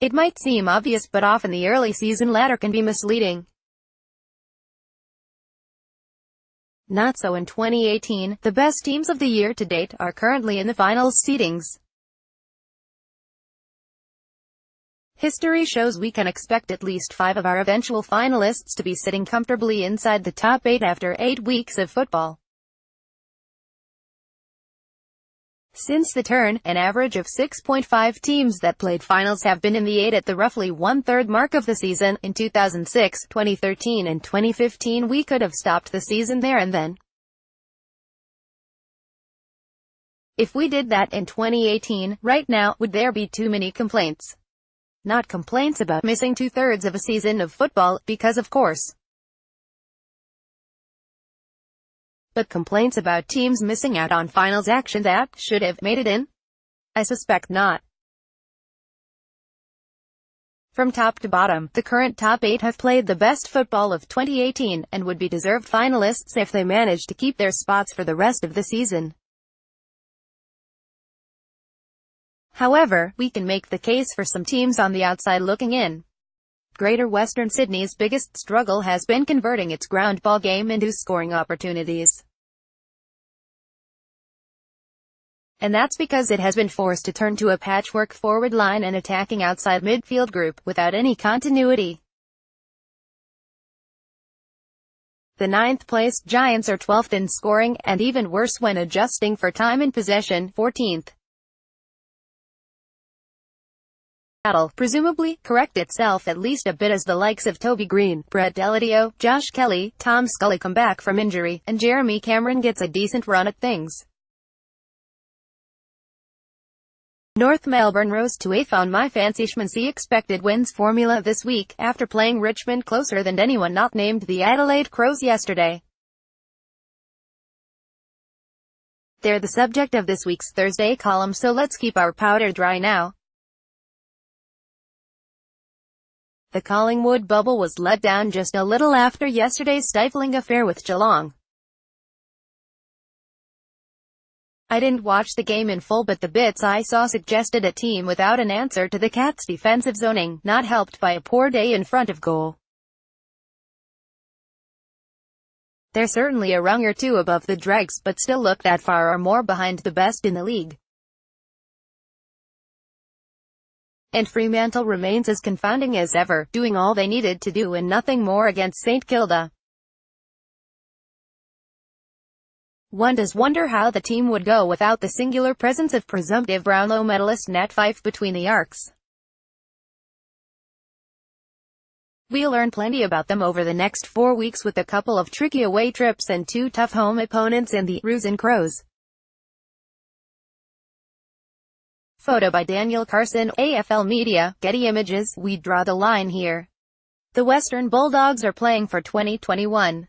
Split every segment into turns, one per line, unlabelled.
It might seem obvious, but often the early season ladder can be misleading. Not so in 2018, the best teams of the year to date are currently in the finals seedings. History shows we can expect at least 5 of our eventual finalists to be sitting comfortably inside the top 8 after 8 weeks of football. Since the turn, an average of 6.5 teams that played finals have been in the 8 at the roughly one-third mark of the season. In 2006, 2013 and 2015 we could have stopped the season there and then. If we did that in 2018, right now, would there be too many complaints? Not complaints about missing 2/3 of a season of football, because of course. But complaints about teams missing out on finals action that should have made it in? I suspect not. From top to bottom, the current top 8 have played the best football of 2018, and would be deserved finalists if they managed to keep their spots for the rest of the season. However, we can make the case for some teams on the outside looking in. Greater Western Sydney's biggest struggle has been converting its ground ball game into scoring opportunities. And that's because it has been forced to turn to a patchwork forward line and attacking outside midfield group, without any continuity. The 9th-placed Giants are 12th in scoring, and even worse when adjusting for time in possession, 14th. That'll, presumably, correct itself at least a bit as the likes of Toby Green, Brett Deladio, Josh Kelly, Tom Scully come back from injury, and Jeremy Cameron gets a decent run at things. North Melbourne rose to 8th on my fancy-schmancy expected wins formula this week, after playing Richmond closer than anyone not named the Adelaide Crows yesterday. They're the subject of this week's Thursday column, so let's keep our powder dry now. The Collingwood bubble was let down just a little after yesterday's stifling affair with Geelong. I didn't watch the game in full, but the bits I saw suggested a team without an answer to the Cats' defensive zoning, not helped by a poor day in front of goal. They're certainly a rung or two above the dregs, but still look that far or more behind the best in the league. And Fremantle remains as confounding as ever, doing all they needed to do and nothing more against St Kilda. One does wonder how the team would go without the singular presence of presumptive Brownlow medalist Nat Fyfe between the arcs. We'll learn plenty about them over the next 4 weeks, with a couple of tricky away trips and 2 tough home opponents in the Roos and Crows. Photo by Daniel Carson, AFL Media, Getty Images. We draw the line here. The Western Bulldogs are playing for 2021.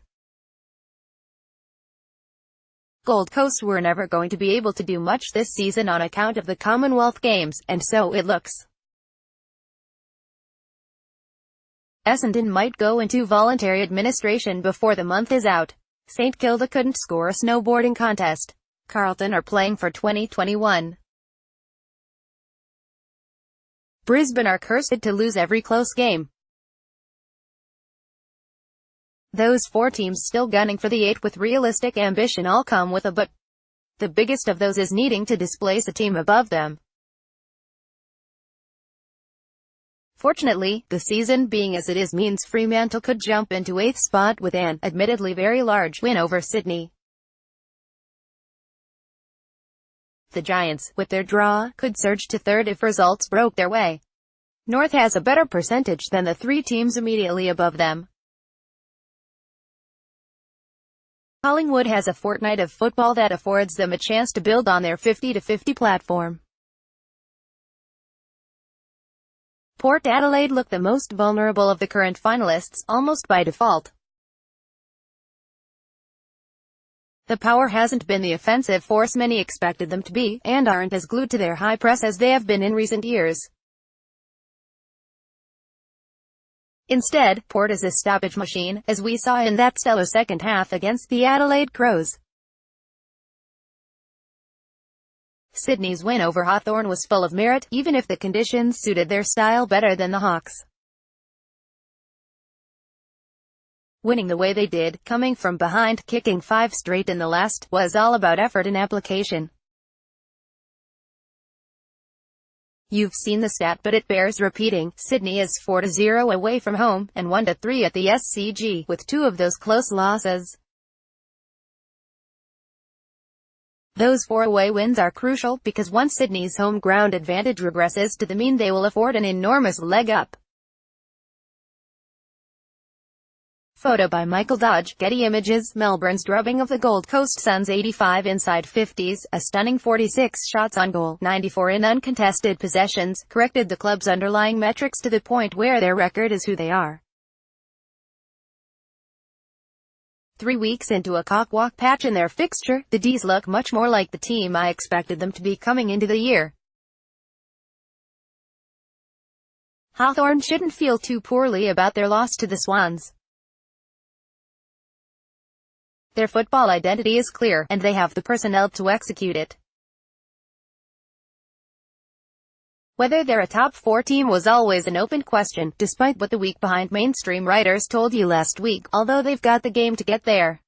Gold Coast were never going to be able to do much this season on account of the Commonwealth Games, and so it looks. Essendon might go into voluntary administration before the month is out. St Kilda couldn't score a snowboarding contest. Carlton are playing for 2021. Brisbane are cursed to lose every close game. Those 4 teams still gunning for the 8 with realistic ambition all come with a but. The biggest of those is needing to displace a team above them. Fortunately, the season being as it is means Fremantle could jump into 8th spot with an, admittedly very large, win over Sydney. The Giants, with their draw, could surge to 3rd if results broke their way. North has a better percentage than the 3 teams immediately above them. Collingwood has a fortnight of football that affords them a chance to build on their 50-50 platform. Port Adelaide look the most vulnerable of the current finalists, almost by default. The Power hasn't been the offensive force many expected them to be, and aren't as glued to their high press as they have been in recent years. Instead, Port is a stoppage machine, as we saw in that stellar second half against the Adelaide Crows. Sydney's win over Hawthorn was full of merit, even if the conditions suited their style better than the Hawks. Winning the way they did, coming from behind, kicking 5 straight in the last, was all about effort and application. You've seen the stat, but it bears repeating. Sydney is 4-0 away from home, and 1-3 at the SCG, with 2 of those close losses. Those 4 away wins are crucial, because once Sydney's home ground advantage regresses to the mean, they will afford an enormous leg up. Photo by Michael Dodge, Getty Images. Melbourne's drubbing of the Gold Coast Suns 85 inside 50s, a stunning 46 shots on goal, 94 in uncontested possessions, corrected the club's underlying metrics to the point where their record is who they are. 3 weeks into a cakewalk patch in their fixture, the D's look much more like the team I expected them to be coming into the year. Hawthorn shouldn't feel too poorly about their loss to the Swans. Their football identity is clear, and they have the personnel to execute it. Whether they're a top 4 team was always an open question, despite what the week behind mainstream writers told you last week, although they've got the game to get there.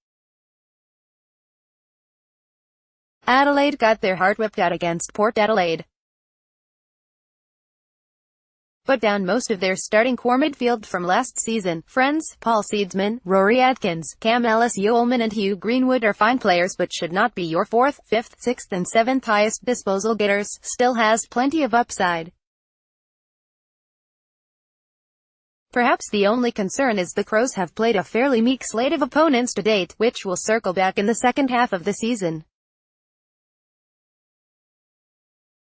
Adelaide got their heart ripped out against Port Adelaide, but down most of their starting core midfield from last season. Friends, Paul Seedsman, Rory Atkins, Cam Ellis-Yolman and Hugh Greenwood are fine players but should not be your 4th, 5th, 6th and 7th highest disposal getters. Still has plenty of upside. Perhaps the only concern is the Crows have played a fairly meek slate of opponents to date, which will circle back in the second half of the season.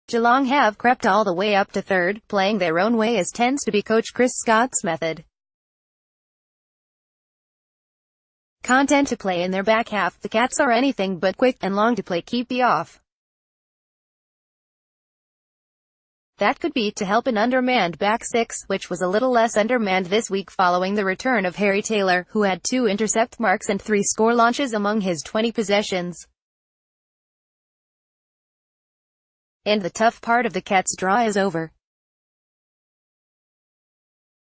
Geelong have crept all the way up to 3rd, playing their own way as tends to be Coach Chris Scott's method. Content to play in their back half, the Cats are anything but quick, and long to play keep you off. That could be to help an undermanned back 6, which was a little less undermanned this week following the return of Harry Taylor, who had 2 intercept marks and 3 score launches among his 20 possessions. And the tough part of the Cats' draw is over.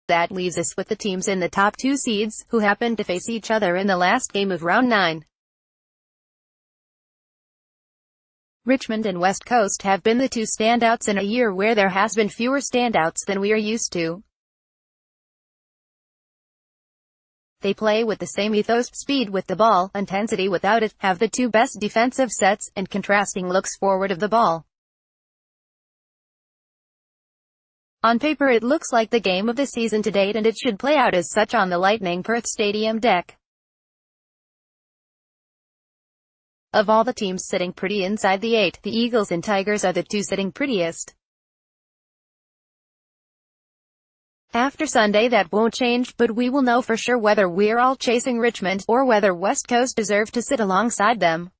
That leaves us with the teams in the top 2 seeds, who happen to face each other in the last game of round 9. Richmond and West Coast have been the 2 standouts in a year where there has been fewer standouts than we are used to. They play with the same ethos, speed with the ball, intensity without it, have the 2 best defensive sets, and contrasting looks forward of the ball. On paper it looks like the game of the season to date, and it should play out as such on the Lightning Perth Stadium deck. Of all the teams sitting pretty inside the 8, the Eagles and Tigers are the 2 sitting prettiest. After Sunday that won't change, but we will know for sure whether we're all chasing Richmond, or whether West Coast deserve to sit alongside them.